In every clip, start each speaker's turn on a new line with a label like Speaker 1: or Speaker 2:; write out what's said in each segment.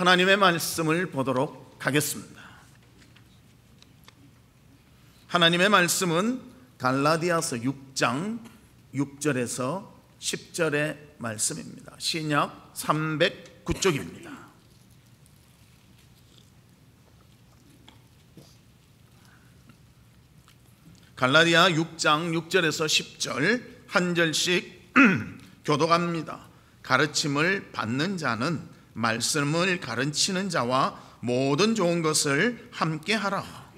Speaker 1: 하나님의 말씀을 보도록 하겠습니다. 하나님의 말씀은 갈라디아서 6장 6절에서 10절의 말씀입니다. 신약 309쪽입니다. 갈라디아 6장 6절에서 10절 한 절씩 교독합니다. 가르침을 받는 자는 말씀을 가르치는 자와 모든 좋은 것을 함께 하라.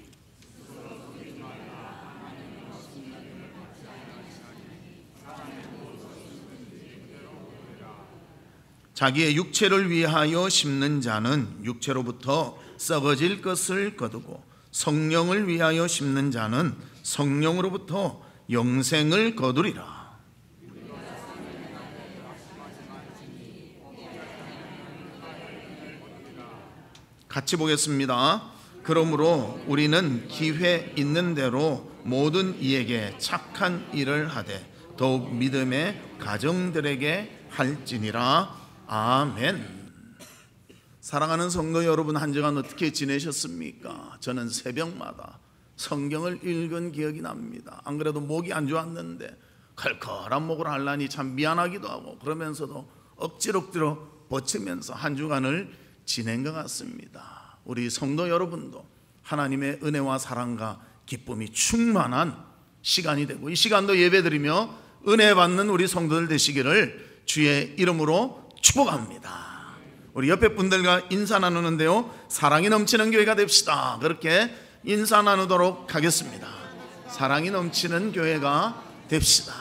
Speaker 1: 자기의 육체를 위하여 심는 자는 육체로부터 썩어질 것을 거두고 성령을 위하여 심는 자는 성령으로부터 영생을 거두리라. 같이 보겠습니다. 그러므로 우리는 기회 있는 대로 모든 이에게 착한 일을 하되 더욱 믿음의 가정들에게 할지니라. 아멘. 사랑하는 성도 여러분, 한 주간 어떻게 지내셨습니까? 저는 새벽마다 성경을 읽은 기억이 납니다. 안 그래도 목이 안 좋았는데 칼칼한 목을 하려니 참 미안하기도 하고 그러면서도 억지로 버티면서 한 주간을 지낸 것 같습니다. 우리 성도 여러분도 하나님의 은혜와 사랑과 기쁨이 충만한 시간이 되고 이 시간도 예배드리며 은혜 받는 우리 성도들 되시기를 주의 이름으로 축복합니다. 우리 옆에 분들과 인사 나누는데요, 사랑이 넘치는 교회가 됩시다. 그렇게 인사 나누도록 하겠습니다. 사랑이 넘치는 교회가 됩시다.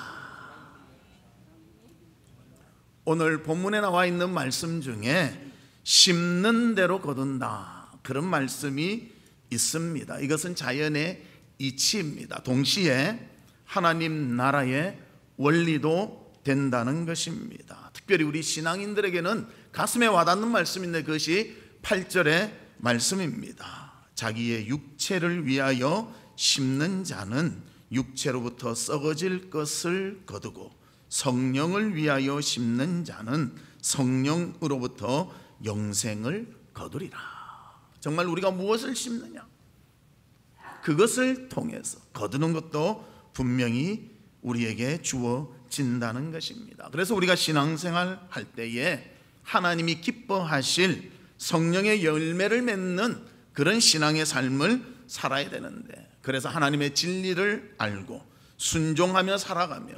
Speaker 1: 오늘 본문에 나와 있는 말씀 중에 심는 대로 거둔다, 그런 말씀이 있습니다. 이것은 자연의 이치입니다. 동시에 하나님 나라의 원리도 된다는 것입니다. 특별히 우리 신앙인들에게는 가슴에 와닿는 말씀인데 그것이 8절의 말씀입니다. 자기의 육체를 위하여 심는 자는 육체로부터 썩어질 것을 거두고 성령을 위하여 심는 자는 성령으로부터 영생을 거두리라. 정말 우리가 무엇을 심느냐, 그것을 통해서 거두는 것도 분명히 우리에게 주어진다는 것입니다. 그래서 우리가 신앙생활 할 때에 하나님이 기뻐하실 성령의 열매를 맺는 그런 신앙의 삶을 살아야 되는데, 그래서 하나님의 진리를 알고 순종하며 살아가며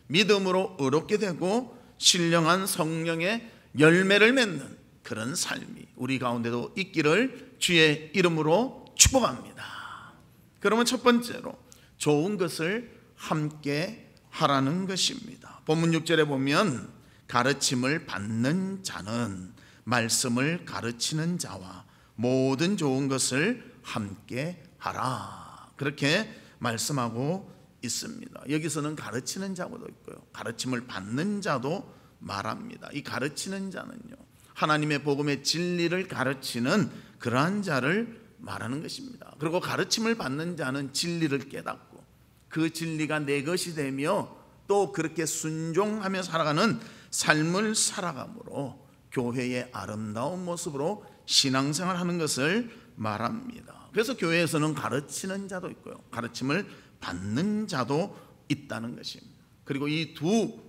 Speaker 1: 믿음으로 의롭게 되고 신령한 성령의 열매를 맺는 그런 삶이 우리 가운데도 있기를 주의 이름으로 축복합니다. 그러면 첫 번째로 좋은 것을 함께 하라는 것입니다. 본문 6절에 보면 가르침을 받는 자는 말씀을 가르치는 자와 모든 좋은 것을 함께 하라, 그렇게 말씀하고 있습니다. 여기서는 가르치는 자도 있고요, 가르침을 받는 자도 말합니다. 이 가르치는 자는요, 하나님의 복음의 진리를 가르치는 그러한 자를 말하는 것입니다. 그리고 가르침을 받는 자는 진리를 깨닫고 그 진리가 내 것이 되며 또 그렇게 순종하며 살아가는 삶을 살아감으로 교회의 아름다운 모습으로 신앙생활 하는 것을 말합니다. 그래서 교회에서는 가르치는 자도 있고요, 가르침을 받는 자도 있다는 것입니다. 그리고 이 두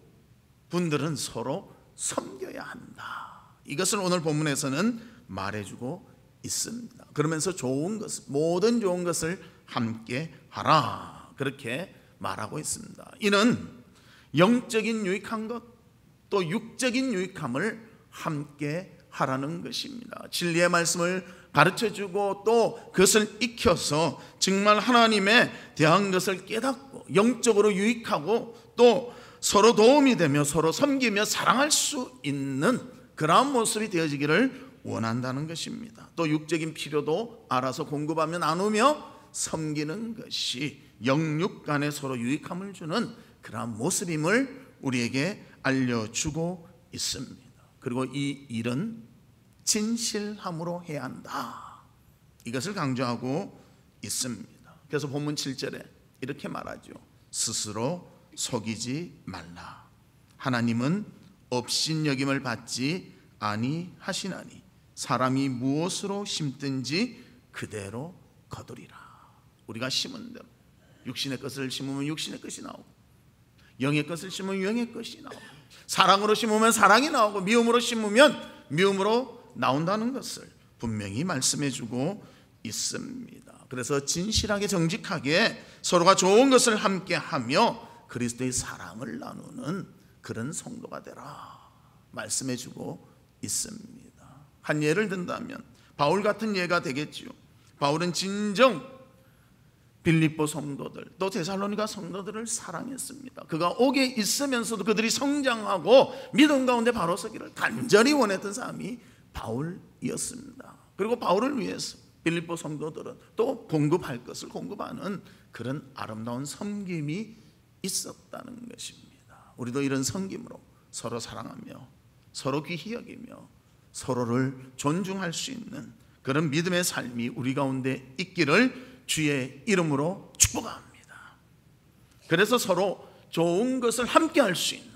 Speaker 1: 분들은 서로 섬겨야 한다, 이것을 오늘 본문에서는 말해주고 있습니다. 그러면서 좋은 것, 모든 좋은 것을 함께 하라, 그렇게 말하고 있습니다. 이는 영적인 유익한 것, 또 육적인 유익함을 함께 하라는 것입니다. 진리의 말씀을 가르쳐주고 또 그것을 익혀서 정말 하나님에 대한 것을 깨닫고 영적으로 유익하고 또 서로 도움이 되며 서로 섬기며 사랑할 수 있는 그러한 모습이 되어지기를 원한다는 것입니다. 또 육적인 필요도 알아서 공급하며 나누며 섬기는 것이 영육 간에 서로 유익함을 주는 그러한 모습임을 우리에게 알려주고 있습니다. 그리고 이 일은 진실함으로 해야 한다, 이것을 강조하고 있습니다. 그래서 본문 7절에 이렇게 말하죠. 스스로 속이지 말라. 하나님은 업신여김을 받지 아니하시나니 사람이 무엇으로 심든지 그대로 거두리라. 우리가 심은 대로, 육신의 것을 심으면 육신의 것이 나오고, 영의 것을 심으면 영의 것이 나오고, 사랑으로 심으면 사랑이 나오고, 미움으로 심으면 미움으로 나온다는 것을 분명히 말씀해 주고 있습니다. 그래서 진실하게 정직하게 서로가 좋은 것을 함께 하며 그리스도의 사랑을 나누는 그런 성도가 되라 말씀해 주고 있습니다. 한 예를 든다면 바울 같은 예가 되겠지요. 바울은 진정 빌립보 성도들, 또 데살로니가 성도들을 사랑했습니다. 그가 옥에 있으면서도 그들이 성장하고 믿음 가운데 바로 서기를 간절히 원했던 사람이 바울이었습니다. 그리고 바울을 위해서 빌립보 성도들은 또 공급할 것을 공급하는 그런 아름다운 섬김이 있었다는 것입니다. 우리도 이런 섬김으로 서로 사랑하며 서로 귀히 여기며 서로를 존중할 수 있는 그런 믿음의 삶이 우리 가운데 있기를 주의 이름으로 축복합니다. 그래서 서로 좋은 것을 함께 할 수 있는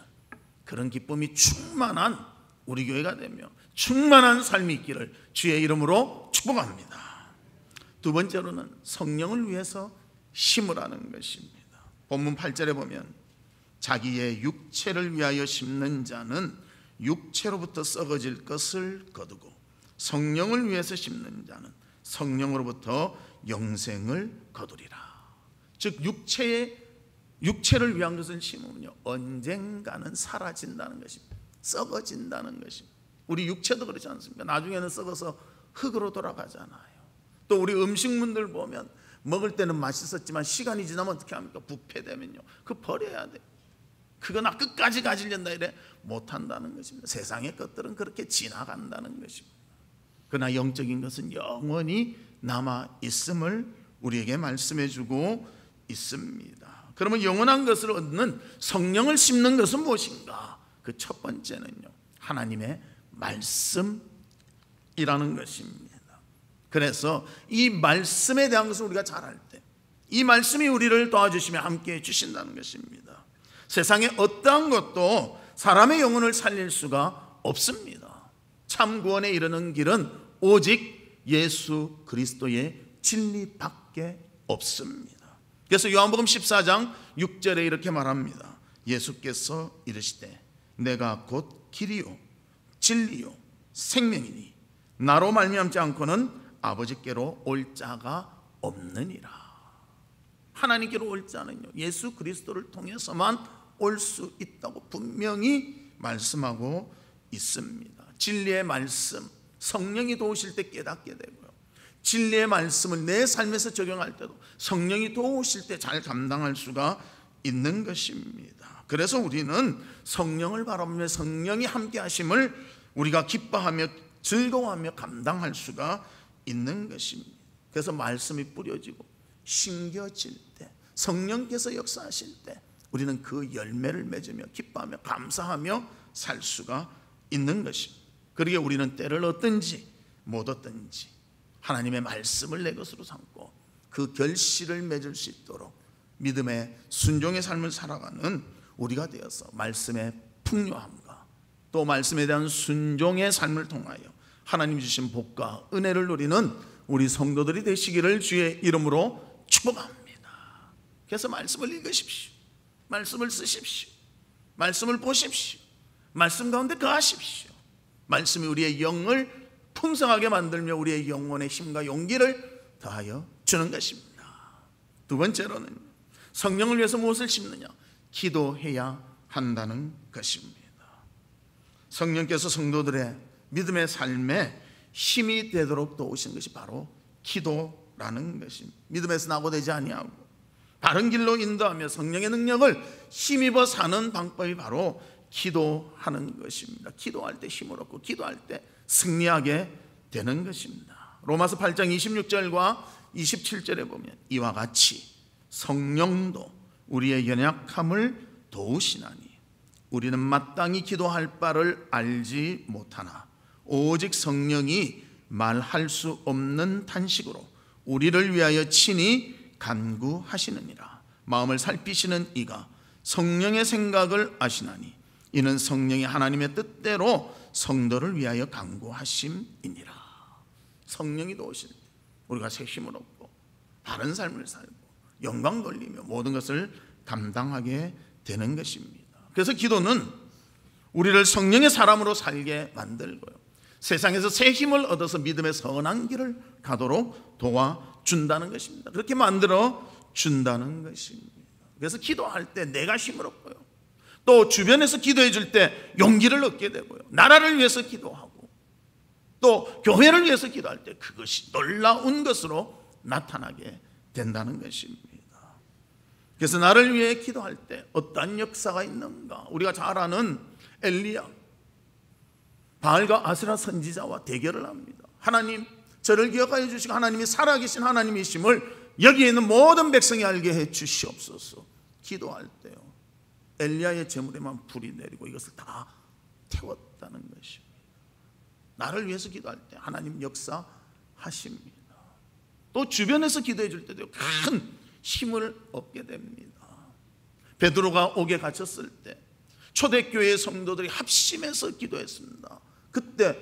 Speaker 1: 그런 기쁨이 충만한 우리 교회가 되며 충만한 삶이 있기를 주의 이름으로 축복합니다. 두 번째로는 성령을 위해서 심으라는 것입니다. 본문 8절에 보면 자기의 육체를 위하여 심는 자는 육체로부터 썩어질 것을 거두고 성령을 위해서 심는 자는 성령으로부터 영생을 거두리라. 즉 육체를 위한 것을 심으면요 언젠가는 사라진다는 것입니다. 썩어진다는 것입니다. 우리 육체도 그렇지 않습니까? 나중에는 썩어서 흙으로 돌아가잖아요. 또 우리 음식물들 보면 먹을 때는 맛있었지만 시간이 지나면 어떻게 합니까? 부패되면요 그거 버려야 돼. 그거 나 끝까지 가지려다 이래 못한다는 것입니다. 세상의 것들은 그렇게 지나간다는 것입니다. 그러나 영적인 것은 영원히 남아있음을 우리에게 말씀해 주고 있습니다. 그러면 영원한 것을 얻는 성령을 심는 것은 무엇인가? 그 첫 번째는요 하나님의 말씀이라는 것입니다. 그래서 이 말씀에 대한 것을 우리가 잘 알 때 이 말씀이 우리를 도와주시며 함께해 주신다는 것입니다. 세상에 어떠한 것도 사람의 영혼을 살릴 수가 없습니다. 참 구원에 이르는 길은 오직 예수 그리스도의 진리밖에 없습니다. 그래서 요한복음 14장 6절에 이렇게 말합니다. 예수께서 이르시되 내가 곧 길이요 진리요 생명이니 나로 말미암지 않고는 아버지께로 올 자가 없느니라. 하나님께로 올 자는요 예수 그리스도를 통해서만 올 수 있다고 분명히 말씀하고 있습니다. 진리의 말씀, 성령이 도우실 때 깨닫게 되고요 진리의 말씀을 내 삶에서 적용할 때도 성령이 도우실 때 잘 감당할 수가 있는 것입니다. 그래서 우리는 성령을 바라보며 성령이 함께 하심을 우리가 기뻐하며 즐거워하며 감당할 수가 있는 것입니다. 그래서 말씀이 뿌려지고 심겨질 때 성령께서 역사하실 때 우리는 그 열매를 맺으며 기뻐하며 감사하며 살 수가 있는 것입니다. 그러기에 우리는 때를 얻든지 못 얻든지 하나님의 말씀을 내 것으로 삼고 그 결실을 맺을 수 있도록 믿음의 순종의 삶을 살아가는 우리가 되어서 말씀의 풍요함과 또 말씀에 대한 순종의 삶을 통하여 하나님 주신 복과 은혜를 누리는 우리 성도들이 되시기를 주의 이름으로 축복합니다. 그래서 말씀을 읽으십시오. 말씀을 쓰십시오. 말씀을 보십시오. 말씀 가운데 거하십시오. 말씀이 우리의 영을 풍성하게 만들며 우리의 영혼의 힘과 용기를 더하여 주는 것입니다. 두 번째로는 성령을 위해서 무엇을 심느냐? 기도해야 한다는 것입니다. 성령께서 성도들의 믿음의 삶에 힘이 되도록 도우시는 것이 바로 기도라는 것입니다. 믿음에서 낙오되지 아니하고 바른 길로 인도하며 성령의 능력을 힘입어 사는 방법이 바로 기도하는 것입니다. 기도할 때 힘을 얻고 기도할 때 승리하게 되는 것입니다. 로마서 8장 26절과 27절에 보면 이와 같이 성령도 우리의 연약함을 도우시나니 우리는 마땅히 기도할 바를 알지 못하나 오직 성령이 말할 수 없는 탄식으로 우리를 위하여 친히 간구하시느니라. 마음을 살피시는 이가 성령의 생각을 아시나니 이는 성령이 하나님의 뜻대로 성도를 위하여 간구하심이니라. 성령이 도우실 때 우리가 새 힘을 얻고 바른 삶을 살고 영광 돌리며 모든 것을 감당하게 되는 것입니다. 그래서 기도는 우리를 성령의 사람으로 살게 만들고요, 세상에서 새 힘을 얻어서 믿음의 선한 길을 가도록 도와준다는 것입니다. 그렇게 만들어 준다는 것입니다. 그래서 기도할 때 내가 힘을 얻고요, 또 주변에서 기도해 줄 때 용기를 얻게 되고요, 나라를 위해서 기도하고 또 교회를 위해서 기도할 때 그것이 놀라운 것으로 나타나게 된다는 것입니다. 그래서 나를 위해 기도할 때 어떠한 역사가 있는가? 우리가 잘 아는 엘리야, 바알과 아세라 선지자와 대결을 합니다. 하나님, 저를 기억하여 주시고 하나님이 살아계신 하나님이심을 여기에 있는 모든 백성이 알게 해 주시옵소서. 기도할 때요, 엘리야의 제물에만 불이 내리고 이것을 다 태웠다는 것입니다. 나를 위해서 기도할 때 하나님 역사하십니다. 또 주변에서 기도해 줄 때도 큰 힘을 얻게 됩니다. 베드로가 옥에 갇혔을 때 초대교회 성도들이 합심해서 기도했습니다. 그때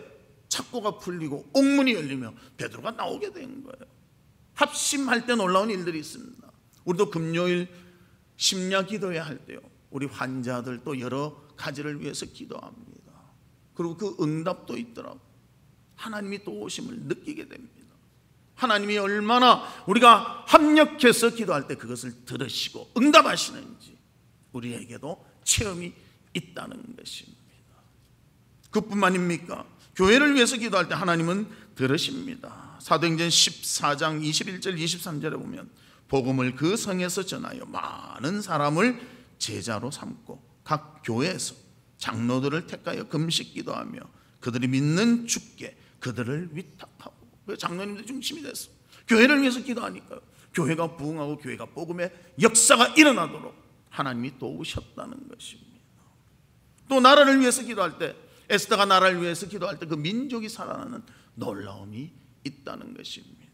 Speaker 1: 착고가 풀리고 옥문이 열리며 베드로가 나오게 된 거예요. 합심할 때 놀라운 일들이 있습니다. 우리도 금요일 심야 기도회 할 때요, 우리 환자들 또 여러 가지를 위해서 기도합니다. 그리고 그 응답도 있더라고요. 하나님이 도우심을 느끼게 됩니다. 하나님이 얼마나 우리가 합력해서 기도할 때 그것을 들으시고 응답하시는지 우리에게도 체험이 있다는 것입니다. 그뿐만입니까? 교회를 위해서 기도할 때 하나님은 들으십니다. 사도행전 14장 21절 23절에 보면 복음을 그 성에서 전하여 많은 사람을 제자로 삼고 각 교회에서 장로들을 택하여 금식 기도하며 그들이 믿는 주께 그들을 위탁하고. 장로님들 중심이 됐어. 교회를 위해서 기도하니까요, 교회가 부흥하고 교회가 복음의 역사가 일어나도록 하나님이 도우셨다는 것입니다. 또 나라를 위해서 기도할 때, 에스더가 나라를 위해서 기도할 때 그 민족이 살아나는 놀라움이 있다는 것입니다.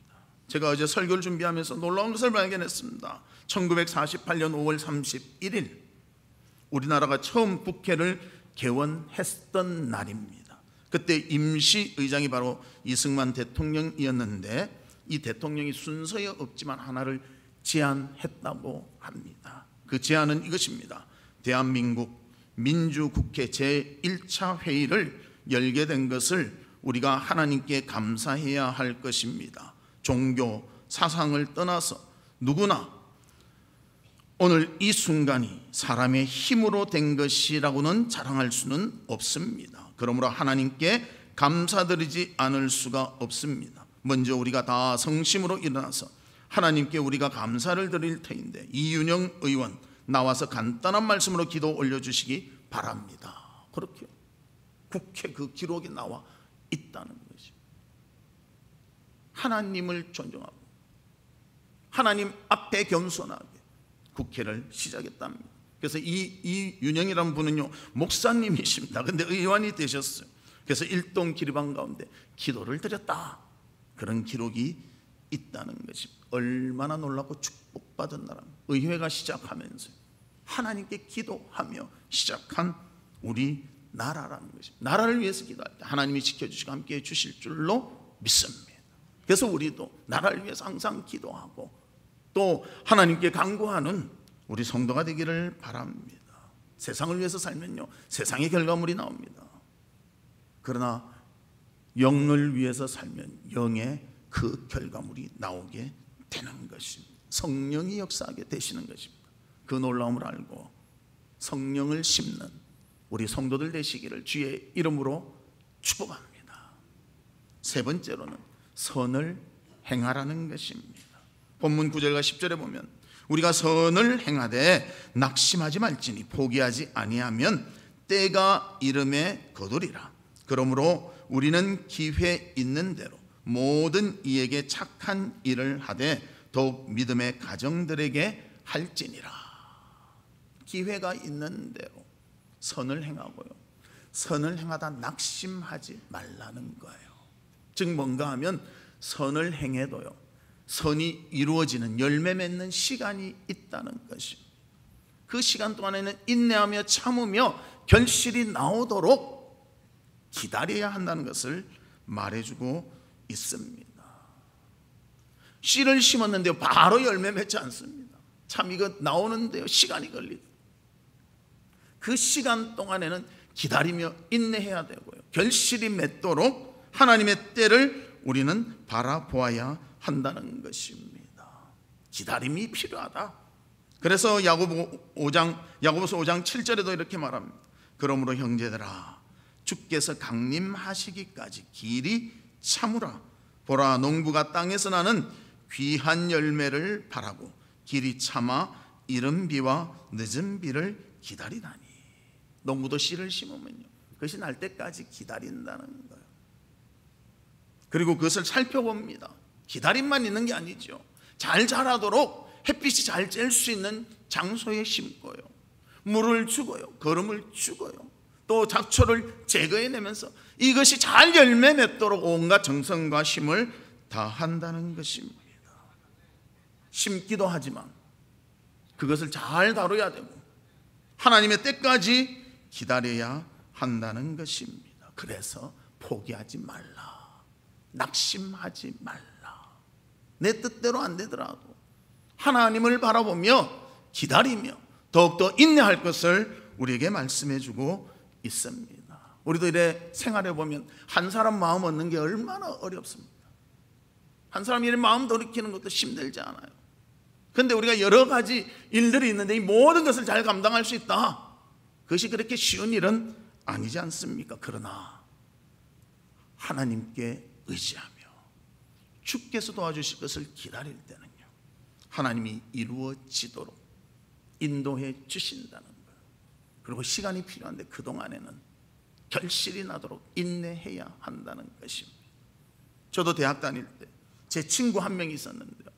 Speaker 1: 제가 어제 설교를 준비하면서 놀라운 것을 발견했습니다. 1948년 5월 31일 우리나라가 처음 국회를 개원했던 날입니다. 그때 임시의장이 바로 이승만 대통령이었는데 이 대통령이 순서에 없지만 하나를 제안했다고 합니다. 그 제안은 이것입니다. 대한민국 민주국회 제1차 회의를 열게 된 것을 우리가 하나님께 감사해야 할 것입니다. 종교, 사상을 떠나서 누구나 오늘 이 순간이 사람의 힘으로 된 것이라고는 자랑할 수는 없습니다. 그러므로 하나님께 감사드리지 않을 수가 없습니다. 먼저 우리가 다 성심으로 일어나서 하나님께 우리가 감사를 드릴 터인데 이윤영 의원 나와서 간단한 말씀으로 기도 올려주시기 바랍니다. 그렇게 국회 그 기록이 나와 있다는 것입니다. 하나님을 존중하고 하나님 앞에 겸손하게 국회를 시작했답니다. 그래서 이윤영이라는 분은요, 목사님이십니다. 근데 의원이 되셨어요. 그래서 일동 기리방 가운데 기도를 드렸다, 그런 기록이 있다는 것입니다. 얼마나 놀랍고 축복받은 나라. 의회가 시작하면서 하나님께 기도하며 시작한 우리 나라라는 것입니다. 나라를 위해서 기도할 때 하나님이 지켜주시고 함께해 주실 줄로 믿습니다. 그래서 우리도 나라를 위해서 항상 기도하고 또 하나님께 간구하는 우리 성도가 되기를 바랍니다. 세상을 위해서 살면요, 세상의 결과물이 나옵니다. 그러나 영을 위해서 살면 영의 그 결과물이 나오게 되는 것입니다. 성령이 역사하게 되시는 것입니다. 그 놀라움을 알고 성령을 심는 우리 성도들 되시기를 주의 이름으로 축복합니다. 세 번째로는 선을 행하라는 것입니다. 본문 9절과 10절에 보면 우리가 선을 행하되 낙심하지 말지니 포기하지 아니하면 때가 이름에 거두리라. 그러므로 우리는 기회 있는 대로 모든 이에게 착한 일을 하되 더욱 믿음의 가정들에게 할지니라. 기회가 있는 대로 선을 행하고요, 선을 행하다 낙심하지 말라는 거예요. 즉 뭔가 하면 선을 행해도요, 선이 이루어지는 열매 맺는 시간이 있다는 것입니다. 그 시간 동안에는 인내하며 참으며 결실이 나오도록 기다려야 한다는 것을 말해주고 있습니다. 씨를 심었는데요, 바로 열매 맺지 않습니다. 참 이거 나오는데요, 시간이 걸리고, 그 시간 동안에는 기다리며 인내해야 되고요, 결실이 맺도록 하나님의 때를 우리는 바라보아야 한다는 것입니다. 기다림이 필요하다. 그래서 야고보서 5장 7절에도 이렇게 말합니다. 그러므로 형제들아, 주께서 강림하시기까지 길이 참으라. 보라, 농부가 땅에서 나는 귀한 열매를 바라고 길이 참아 이른 비와 늦은 비를 기다리다니. 농부도 씨를 심으면요, 그것이 날 때까지 기다린다는 거예요. 그리고 그것을 살펴봅니다. 기다림만 있는 게 아니죠. 잘 자라도록 햇빛이 잘 쬐을 수 있는 장소에 심고요, 물을 주고요, 거름을 주고요, 또 잡초를 제거해내면서 이것이 잘 열매 맺도록 온갖 정성과 힘을 다한다는 것입니다. 심기도 하지만 그것을 잘 다뤄야 되고 하나님의 때까지 기다려야 한다는 것입니다. 그래서 포기하지 말라, 낙심하지 말라. 내 뜻대로 안 되더라도 하나님을 바라보며 기다리며 더욱더 인내할 것을 우리에게 말씀해 주고 있습니다. 우리도 이래 생활해 보면 한 사람 마음 얻는 게 얼마나 어렵습니다. 한 사람 이런 마음 돌이키는 것도 힘들지 않아요. 그런데 우리가 여러 가지 일들이 있는데 이 모든 것을 잘 감당할 수 있다, 그것이 그렇게 쉬운 일은 아니지 않습니까? 그러나 하나님께 의지하며 주께서 도와주실 것을 기다릴 때는요, 하나님이 이루어지도록 인도해 주신다는 거예요. 그리고 시간이 필요한데 그동안에는 결실이 나도록 인내해야 한다는 것입니다. 저도 대학 다닐 때 제 친구 한 명이 있었는데요,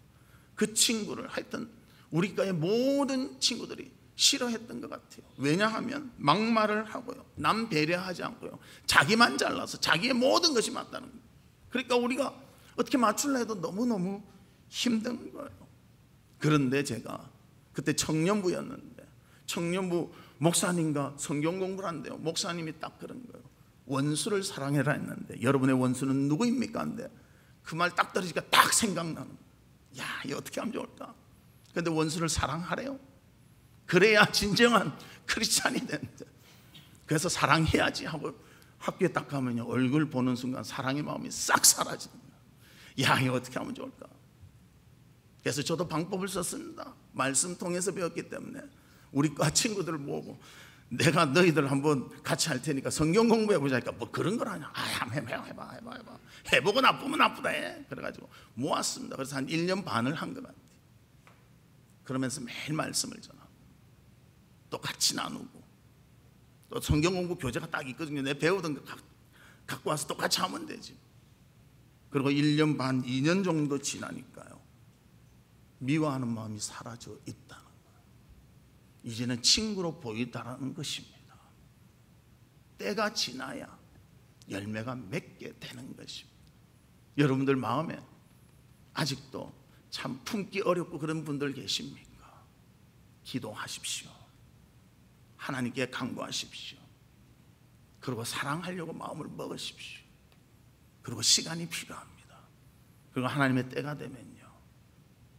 Speaker 1: 그 친구를 하여튼 우리 과의 모든 친구들이 싫어했던 것 같아요. 왜냐하면 막말을 하고요, 남 배려하지 않고요, 자기만 잘나서 자기의 모든 것이 맞다는 거예요. 그러니까 우리가 어떻게 맞추려 해도 너무너무 힘든 거예요. 그런데 제가 그때 청년부였는데 청년부 목사님과 성경 공부를 한대요. 목사님이 딱 그런 거예요. 원수를 사랑해라 했는데 여러분의 원수는 누구입니까? 한데 그 말 딱 들으니까 딱 생각나는 거예요. 야, 이거 어떻게 하면 좋을까? 그런데 원수를 사랑하래요. 그래야 진정한 크리스찬이 되는데, 그래서 사랑해야지 하고 학교에 딱 가면요, 얼굴 보는 순간 사랑의 마음이 싹 사라지는 거예요. 야, 이거 어떻게 하면 좋을까? 그래서 저도 방법을 썼습니다. 말씀 통해서 배웠기 때문에 우리 과 친구들을 모으고 내가 너희들 한번 같이 할 테니까 성경 공부해보자 하니까 뭐 그런 걸 하냐, 한번 해봐. 해보고 나쁘면 나쁘다 해. 그래가지고 모았습니다. 그래서 한 1년 반을 한 것 같아요. 그러면서 매일 말씀을 전하고 또 같이 나누고, 또 성경 공부 교재가 딱 있거든요. 내 배우던 거 갖고 와서 똑같이 하면 되지. 그리고 1년 반, 2년 정도 지나니까요, 미워하는 마음이 사라져 있다는 거예요. 이제는 친구로 보이다라는 것입니다. 때가 지나야 열매가 맺게 되는 것입니다. 여러분들 마음에 아직도 참 품기 어렵고 그런 분들 계십니까? 기도하십시오. 하나님께 간구하십시오. 그리고 사랑하려고 마음을 먹으십시오. 그리고 시간이 필요합니다. 그리고 하나님의 때가 되면요,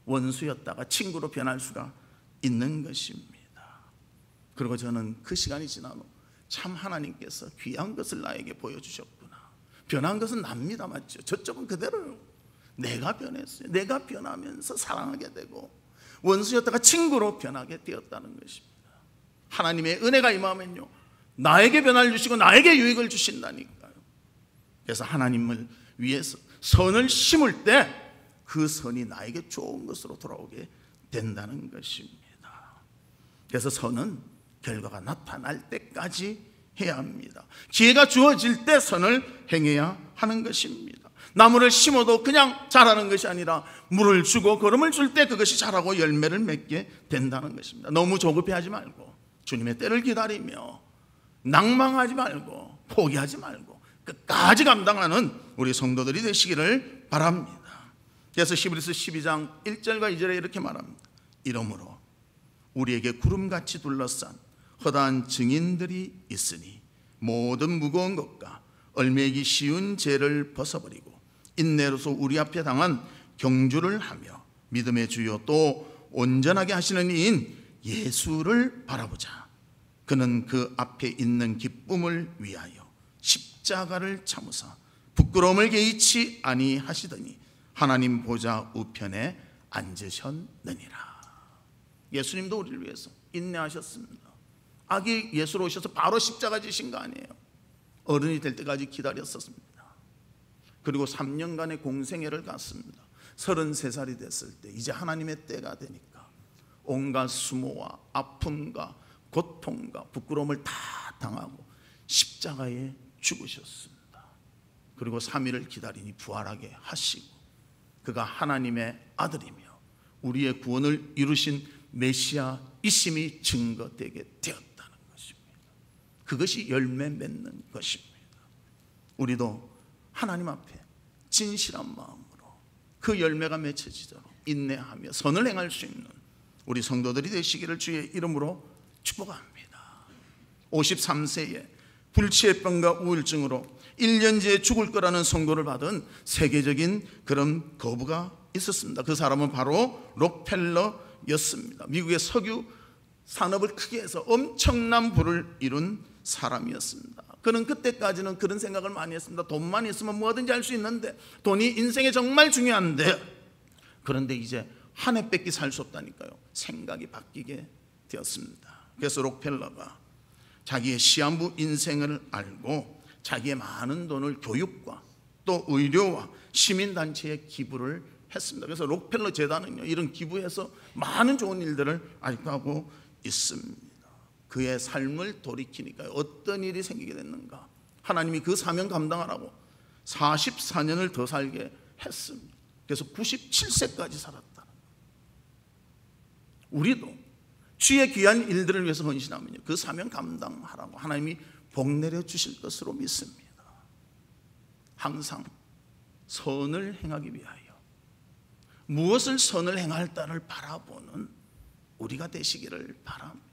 Speaker 1: 원수였다가 친구로 변할 수가 있는 것입니다. 그리고 저는 그 시간이 지나도 참 하나님께서 귀한 것을 나에게 보여주셨구나. 변한 것은 납니다. 맞죠? 저쪽은 그대로요. 내가 변했어요. 내가 변하면서 사랑하게 되고 원수였다가 친구로 변하게 되었다는 것입니다. 하나님의 은혜가 임하면요, 나에게 변화를 주시고 나에게 유익을 주신다니까요. 그래서 하나님을 위해서 선을 심을 때 그 선이 나에게 좋은 것으로 돌아오게 된다는 것입니다. 그래서 선은 결과가 나타날 때까지 해야 합니다. 기회가 주어질 때 선을 행해야 하는 것입니다. 나무를 심어도 그냥 자라는 것이 아니라 물을 주고 거름을 줄 때 그것이 자라고 열매를 맺게 된다는 것입니다. 너무 조급해하지 말고 주님의 때를 기다리며 낭망하지 말고 포기하지 말고 끝까지 감당하는 우리 성도들이 되시기를 바랍니다. 그래서 히브리서 12장 1절과 2절에 이렇게 말합니다. 이러므로 우리에게 구름같이 둘러싼 허다한 증인들이 있으니 모든 무거운 것과 얽매이기 쉬운 죄를 벗어버리고 인내로서 우리 앞에 당한 경주를 하며 믿음의 주요 또 온전하게 하시는 이인 예수를 바라보자. 그는 그 앞에 있는 기쁨을 위하여 십자가를 참으사 부끄러움을 개의치 아니하시더니 하나님 보좌 우편에 앉으셨느니라. 예수님도 우리를 위해서 인내하셨습니다. 아기 예수로 오셔서 바로 십자가 지신 거 아니에요. 어른이 될 때까지 기다렸었습니다. 그리고 3년간의 공생애를 갔습니다. 33살이 됐을 때 이제 하나님의 때가 되니까 온갖 수모와 아픔과 고통과 부끄러움을 다 당하고 십자가에 죽으셨습니다. 그리고 3일을 기다리니 부활하게 하시고 그가 하나님의 아들이며 우리의 구원을 이루신 메시아이심이 증거되게 되었다는 것입니다. 그것이 열매 맺는 것입니다. 우리도 하나님 앞에 진실한 마음으로 그 열매가 맺혀지도록 인내하며 선을 행할 수 있는 우리 성도들이 되시기를 주의 이름으로 축복합니다. 53세에 불치의병과 우울증으로 1년째 죽을 거라는 선고를 받은 세계적인 그런 거부가 있었습니다. 그 사람은 바로 록펠러였습니다. 미국의 석유 산업을 크게 해서 엄청난 부를 이룬 사람이었습니다. 그는 그때까지는 그런 생각을 많이 했습니다. 돈만 있으면 뭐든지 할 수 있는데, 돈이 인생에 정말 중요한데, 그런데 이제 한 해 뺏기 살 수 없다니까요. 생각이 바뀌게 되었습니다. 그래서 록펠러가 자기의 시한부 인생을 알고 자기의 많은 돈을 교육과 또 의료와 시민단체에 기부를 했습니다. 그래서 록펠러 재단은요, 이런 기부해서 많은 좋은 일들을 아직도 하고 있습니다. 그의 삶을 돌이키니까 어떤 일이 생기게 됐는가? 하나님이 그 사명 감당하라고 44년을 더 살게 했습니다. 그래서 97세까지 살았다. 우리도 주의 귀한 일들을 위해서 헌신하면요, 그 사명 감당하라고 하나님이 복 내려 주실 것으로 믿습니다. 항상 선을 행하기 위하여 무엇을 선을 행할까를 바라보는 우리가 되시기를 바랍니다.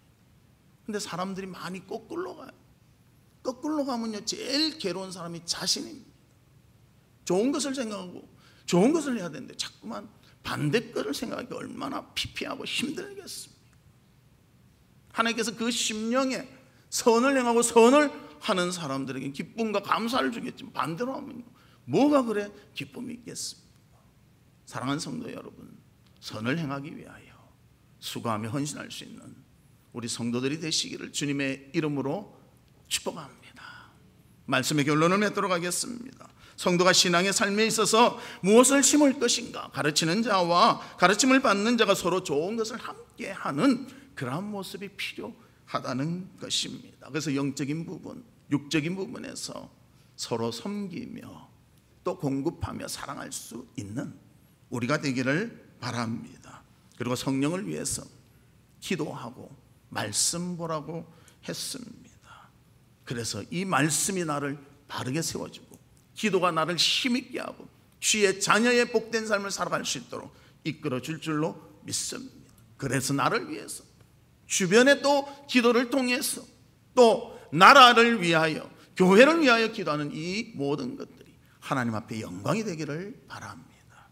Speaker 1: 근데 사람들이 많이 거꾸로 가요. 거꾸로 가면요, 제일 괴로운 사람이 자신입니다. 좋은 것을 생각하고 좋은 것을 해야 되는데 자꾸만 반대 거를 생각하기 얼마나 피폐하고 힘들겠습니까? 하나님께서 그 심령에 선을 행하고 선을 하는 사람들에게 기쁨과 감사를 주겠지만 반대로 하면요, 뭐가 그래 기쁨이 있겠습니까? 사랑하는 성도 여러분, 선을 행하기 위하여 수고하며 헌신할 수 있는 우리 성도들이 되시기를 주님의 이름으로 축복합니다. 말씀의 결론을 맺도록 하겠습니다. 성도가 신앙의 삶에 있어서 무엇을 심을 것인가, 가르치는 자와 가르침을 받는 자가 서로 좋은 것을 함께 하는 그러한 모습이 필요하다는 것입니다. 그래서 영적인 부분, 육적인 부분에서 서로 섬기며 또 공급하며 사랑할 수 있는 우리가 되기를 바랍니다. 그리고 성령을 위해서 기도하고 말씀 보라고 했습니다. 그래서 이 말씀이 나를 바르게 세워주고 기도가 나를 힘있게 하고 주의 자녀의 복된 삶을 살아갈 수 있도록 이끌어 줄 줄로 믿습니다. 그래서 나를 위해서 주변에 또 기도를 통해서 또 나라를 위하여 교회를 위하여 기도하는 이 모든 것들이 하나님 앞에 영광이 되기를 바랍니다.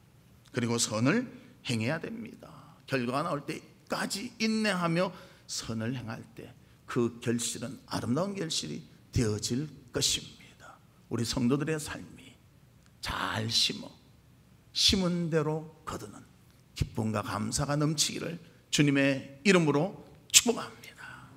Speaker 1: 그리고 선을 행해야 됩니다. 결과가 나올 때까지 인내하며 선을 행할 때 그 결실은 아름다운 결실이 되어질 것입니다. 우리 성도들의 삶이 잘 심은 대로 거두는 기쁨과 감사가 넘치기를 주님의 이름으로 축복합니다.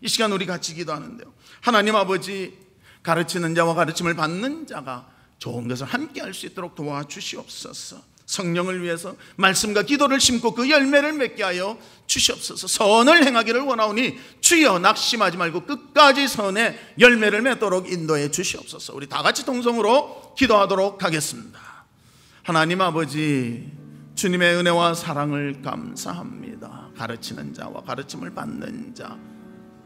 Speaker 1: 이 시간 우리 같이 기도하는데요, 하나님 아버지, 가르치는 자와 가르침을 받는 자가 좋은 것을 함께 할 수 있도록 도와주시옵소서. 성령을 위해서 말씀과 기도를 심고 그 열매를 맺게 하여 주시옵소서. 선을 행하기를 원하오니 주여 낙심하지 말고 끝까지 선의 열매를 맺도록 인도해 주시옵소서. 우리 다 같이 동성으로 기도하도록 하겠습니다. 하나님 아버지, 주님의 은혜와 사랑을 감사합니다. 가르치는 자와 가르침을 받는 자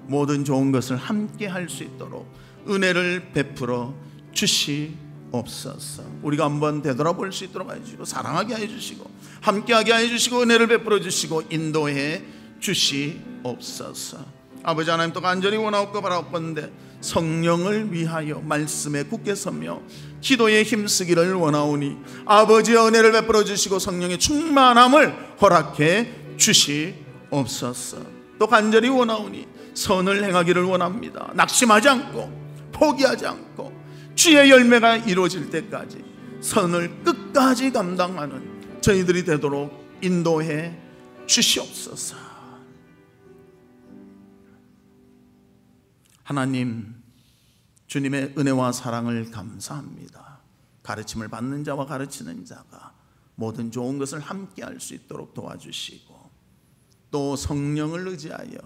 Speaker 1: 모든 좋은 것을 함께 할 수 있도록 은혜를 베풀어 주시옵소서. 우리가 한번 되돌아볼 수 있도록 해주시고 사랑하게 해주시고 함께하게 해주시고 은혜를 베풀어 주시고 인도해 주시옵소서. 아버지 하나님 또 간절히 원하옵고 바라옵건대 성령을 위하여 말씀에 굳게 서며 기도에 힘쓰기를 원하오니 아버지의 은혜를 베풀어 주시고 성령의 충만함을 허락해 주시옵소서. 또 간절히 원하오니 선을 행하기를 원합니다. 낙심하지 않고 포기하지 않고 주의 열매가 이루어질 때까지 선을 끝까지 감당하는 저희들이 되도록 인도해 주시옵소서. 하나님, 주님의 은혜와 사랑을 감사합니다. 가르침을 받는 자와 가르치는 자가 모든 좋은 것을 함께 할 수 있도록 도와주시고 또 성령을 의지하여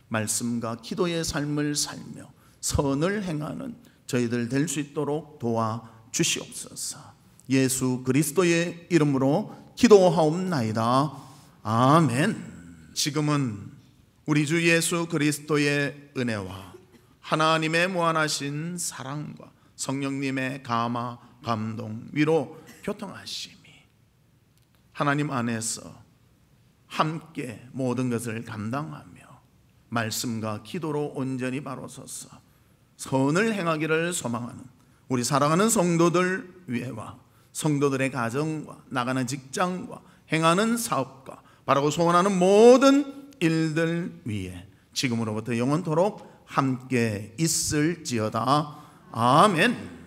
Speaker 1: 말씀과 기도의 삶을 살며 선을 행하는 저희들 될 수 있도록 도와주시옵소서. 예수 그리스도의 이름으로 기도하옵나이다. 아멘. 지금은 우리 주 예수 그리스도의 은혜와 하나님의 무한하신 사랑과 성령님의 감화, 감동, 위로, 교통하심이 하나님 안에서 함께 모든 것을 감당하며 말씀과 기도로 온전히 바로 서서 선을 행하기를 소망하는 우리 사랑하는 성도들 위에와 성도들의 가정과 나가는 직장과 행하는 사업과 바라고 소원하는 모든 일들 위에 지금으로부터 영원토록 함께 있을지어다. 아멘.